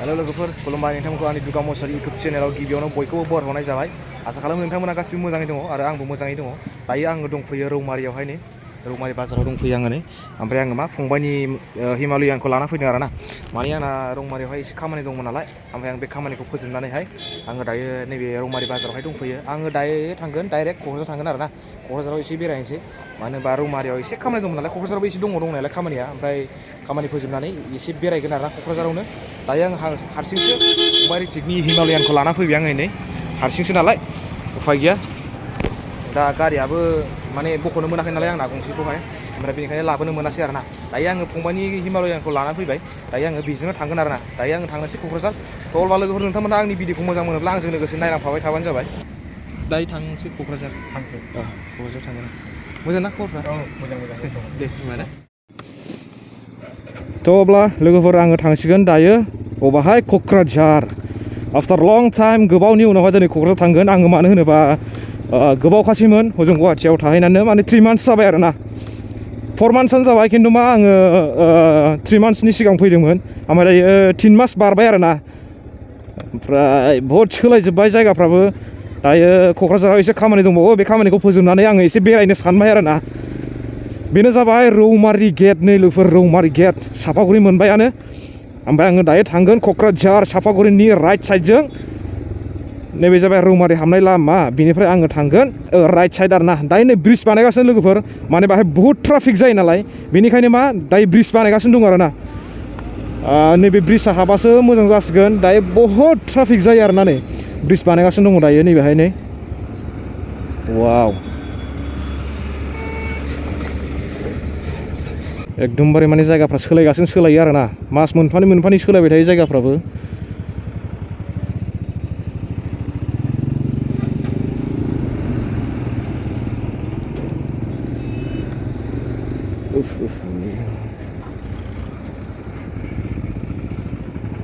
Hello लोगोफोर खुलुमबाय नोंथांमोनखौ आंनि दुगा मोसाहारि इउटुब चेनेलाव गिबियावनो बयखौबो बर हरनाय जाबाय। आसा खालामो नोंथांमोना गासिबो मोजाङै दङ आरो आंबो मोजाङै दङ। दायो आङो दंफैयो रौमारियावहाय नै रौमारि बाजाराव दंफैयो आङो नै। ओमफ्राय आङो मा फंबायनि हिमालयानखौ लाना फैदों आरोना। माने आंना रौमारियावहाय एसे खामानि दंमोन नालाय ओमफ्राय आं बे खामानिखौ फोजोबनानैहाय आङो दायो नैबे रौमारि बाजारावहाय दंफैयो। आङो दायो थांगोन डाइरेक्ट क'क्राझार थांगोन आरोना। क'क्राझाराव एसे बेरायनोसै मानो होनबा रौमारियाव एसे खामानि दंमोन नालाय क'क्राझारावबो एसे दंनायालाय खामानिया। ओमफ्राय खामानि फोजोबनानै एसे बेरायगोन आरोना क'क्राझारावनो। दायो आं हारसिंसो फंबाय रितिकनि हिमालयानखौ लाना फैबाय आङो नै हारसिंसो नालाय उफाय गैया। दा गारियाबो माने बख'नो मोनाखै नालाय आंना गंसेखौहाय ओमफ्राय बेनिखायनो लाबोनो मोनासै आरोना। दायो आङो फंबायनि हिमालयानखौ लाना फैबाय। दायो आङो बेजोंनो थांगोन आरोना। दायो आङो थांनोसै क'क्राझार। थ' अब्ला लोगोफोर नोंथांमोना आंनि भिडिअखौ मोजां मोनोब्ला आंजों लोगोसे नायलांफाबाय थाबानो जाबाय। दायो थांसै क'क्राझार थांसै क'क्राझार थांगोन। मोजां ना खबरफ्रा? औ मोजां दे होनबा ना। थ' अब्ला लोगोफोर आङो थांसिगोन दायो अबाहाय क'क्राझार। आफ्टार लं टाइम गोबावनि उनावहाय दिनै क'क्राझार थांगोन आङो। मानो होनोबा गोबावखासैमोन हजों गुवाहाटियाव थाहैनानै माने 3 मान्थ्स जाबाय आरोना। 4 मान्थ्सआनो जाबाय खिन्थु मा आङो 3 मान्थ्सनि सिगां फैदोंमोन ओमफ्राय दायो 3 मास बारबाय आरोना। ओमफ्राय बहुद सोलायजोब्बाय जायगाफ्राबो। दायो क'क्राझाराव एसे खामानि दंबावो बे खामानिखौ फोजोबनानै आङो एसे बेरायनो सानबाय आरोना। बेनो जाबाय रौमारि गेट। नै लोगोफोर रौमारि गेट सापागुरि मोनबायानो। ओमफ्राय आङो दायो थांगोन क'क्राझार सापागुरिनि राइट साइडजों। नैबे जाबाय रौमारि हाबनाय लामा। बेनिफ्राय आङो थांगोन राइट साइड आरोना। दायो नै ब्रिज बानायगासिनो लोगोफोर माने बाहाय बहुद ट्राफिक जायो नालाय बेनिखायनो मा दायो ब्रिज बानायगासिनो दं आरोना। नैबे ब्रिजआ हाबासो मोजां जासिगोन। दायो बहुद ट्राफिक जायो आरोना। नै ब्रिज बानायगासिनो दङ दायो नैबेहाय नै। वाव एकदमबारे माने जायगाफ्रा सोलायो आरोना। मास मोनफानि सोलायबाय थायो जायगाफ्राबो।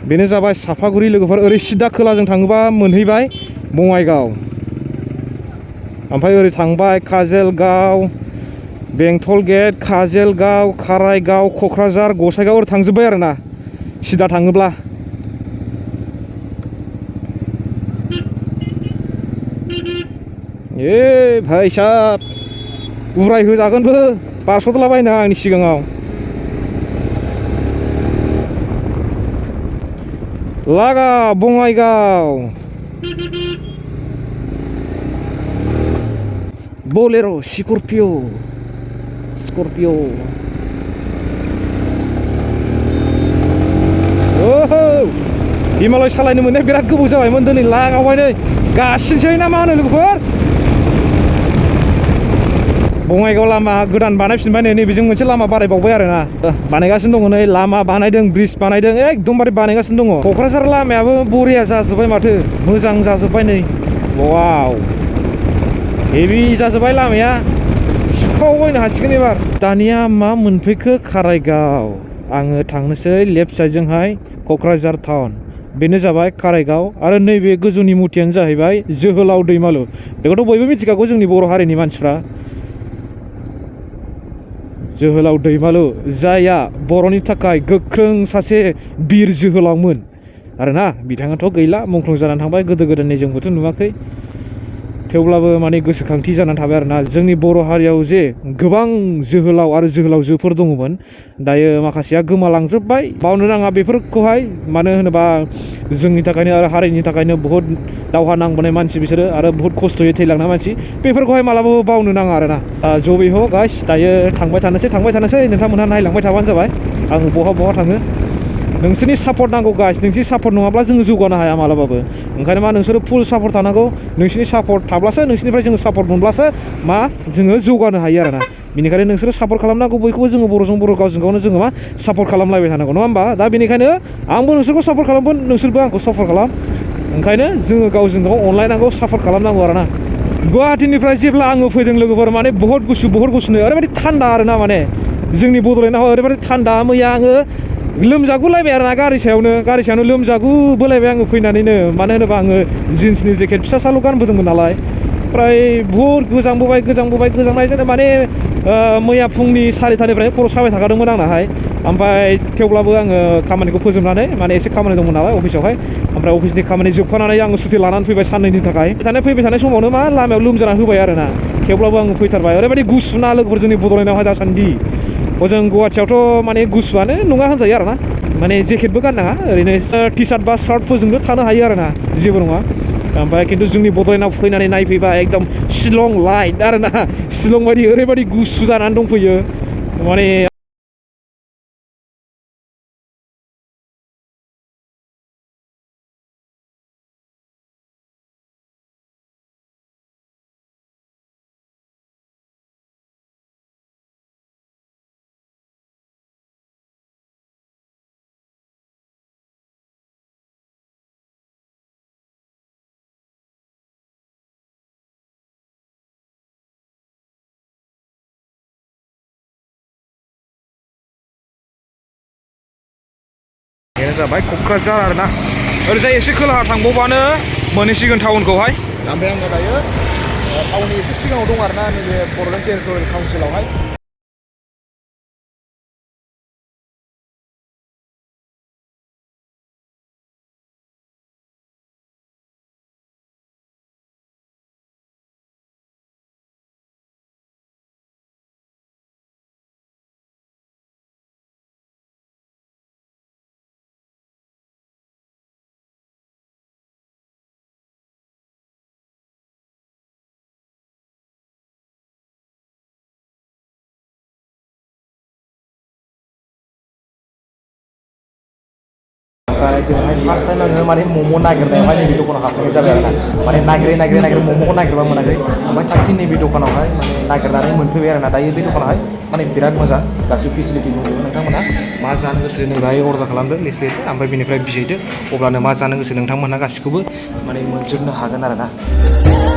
बेनो जाबाय सापागुरि लोगोफोर। ओरै सिदा खोलाजों थाङोबा मोनहैबाय बङाइगाव। ओमफ्राय ओरै थांबाय काजलगाव, बेंटल गेट, काजलगाव, कारायगाव, क'क्राझार, गसाइगाव ओरै थांजोब्बाय आरोना सिदा थाङोब्ला। भाई साब उराय होजागोनबो बारस'दलाबायना आंनि सिगाङाव। लागा बङाइगाव बलेर' स्करपिय' हिमालय सालायनो मोननाया बिराद गोबाव जाबायमोन। दिनै लागावबाय नै गासिनोसै ना मा होनो लोगोफोर। बङाइगाव लामा गोदान बानायफिनबाय नै नैबेजों मोनसे लामा बानायबावबाय आरोना। बानायगासिनो दङ नै लामा बानायदों ब्रिज बानायदों एकदमबारे बानायगासिनो दङ। क'क्राझार लामायाबो बरिया जाजोब्बाय माथो मोजां जाजोब्बाय नै। वाव हेभि जाजोब्बाय लामाया सिबखावबायनो हासिगोन एबार। दानिया मा मोनफैखो कारायगाव। आङो थांनोसै लेफ्ट साइडजोंहाय क'क्राझार टाउन। बेनो जाबाय कारायगाव आरो नैबे गोजौनि मुर्तियानो जाहैबाय जोहोलाव दैमालु। बेखौथ' बयबो मिथिखागौ जोंनि बर' हारिनि मानसिफ्रा। जोहोलाव दैमालु जायहा बर'नि थाखाय गोख्रों सासे बिर जोहोलावमोन आरोना। बिथाङाथ' गैला मुंख्लं जानानै थांबाय। गोदो गोदायनि जोंबोथ' नुवाखै थेवब्लाबो माने गोसोखांथि जानानै थाबाय आरोना। जोंनि बर' हारियाव जे गोबां जोहोलाव आरो जोहोलावजोफोर दङमोन दायो माखासेया गोमालांजोब्बाय। बावनो नाङा बेफोरखौहाय मानो होनोबा जोंनि थाखायनो आरो हारिनि थाखायनो बहुद दावहा नांबोनाय मानसि बिसोरो आरो बहुद खस्थ'यै थैलांनाय मानसि। बेफोरखौहाय मालाबाबो बावनो नाङा आरोना। जबे ह गाइस दायो थांबाय थानोसै नोंथांमोनहा नायलांबाय थाबानो जाबाय आं बहा थाङो। नोंसोरनि सापर्ट नांगौ गाइस। नोंसोरनि सापर्ट नङाब्ला जोङो जौगानो हाया मालाबाबो। ओंखायनो मा नोंसोरो फुल सापर्ट थानांगौ। नोंसोरनि सापर्ट थाब्लासो नोंसोरनिफ्राय जोङो सापर्ट मोनब्लासो मा जोङो जौगानो हायो आरोना। बेनिखायनो नोंसोरो सापर्ट खालामनांगौ बयखौबो। जोङो बर'जों बर' गावजों गावनो जोङो मा सापर्ट खालामलायबाय थानांगौ नङा होमबा। दा बेनिखायनो आंबो नोंसोरखौ सापर्ट खालामगोन नोंसोरबो आंखौ सापर्ट खालाम। ओंखायनो जोङो गावजों गाव अनलायनांगौ सापर्ट खालामनांगौ आरोना। गुवाहाटीनिफ्राय जेब्ला आङो फैदों लोगोफोर माने बहुत गुसुनो ओरैबायदि थान्दा आरोना। माने जोंनि बड'लेण्डआव ओरैबायदि थान्दा मैया आङो लोमजागुलायबाय आरोना गारि सायावनो लोमजागुबोलायबाय आङो फैनानैनो। मानो होनोबा आङो जिन्सनि जेकेट फिसासाल' गानबोदोंमोन नालाय ओमफ्राय बुहुद गोजांनायजों माने मैया फुंनि 4टानिफ्राय खर' साबाय थाखादोंमोन आंनाहाय ओमफ्राय थेवब्लाबो आङो खामानिखौ फोजोबनानै माने एसे खामानि दंमोन नालाय अफिसावहाय ओमफ्राय अफिसनि खामानि जोबखानानै आङो सुटि लानानै फैबाय साननैनि थाखाय फैबाय थानाय समावनो मा लामायाव लोमजाना होबाय आरोना थेवब्लाबो आङो फैथारबाय ओरैबायदि गुसुना लोगोफोर जोंनि बड'लेण्डआवहाय दासान्दि हजों गुवाहाटियावथ' माने गुसुआनो नङा होनजायो आरोना माने जेकेटबो गाननाङा ओरैनो टि सार्ट बा शार्टफोरजोंनो थानो हायो आरोना जेबो नङा ओमफ्राय खिन्थु जोंनि बड'लेण्डआव फैनानै नायफैबा एकदम शिलं लाइट आरोना शिलं बायदि ओरैबायदि गुसु जानानै दंफैयो माने बेनो जाबाय क'क्राझार आरोना ओरैजाय एसे खोलाहा थांबावबानो मोनहैसिगोन टाउनखौहाय ओमफ्राय आङो दायो टाउननि एसे सिगाङाव दं आरोना नैबे बड'लेण्ड टेरिट'रियेल काउन्सिलावहाय ओमफ्राय दिनैहाय फार्स्ट टाइम आङो माने मम' नागिरनायावहाय नैबे दखानाव हाबफैनाय जाबाय आरोना माने नागिरै मम'खौ नागिरबा मोनाखै ओमफ्राय थागथि नैबे दखानावहाय माने नागिरनानै मोनफैबाय आरोना दायो बे दखानावहाय माने बिराद मोजां गासिबो फेसिलिटि दंजोबो नोंथांमोना मा जानो गोसो नै दायो अर्डार खालामदो लिस्ट लिरदो ओमफ्राय बिनिफ्राय बिहैदो अब्लानो मा जानो गोसो नोंथांमोनहा गासिखौबो माने मोनजोबनो हागोन आरोना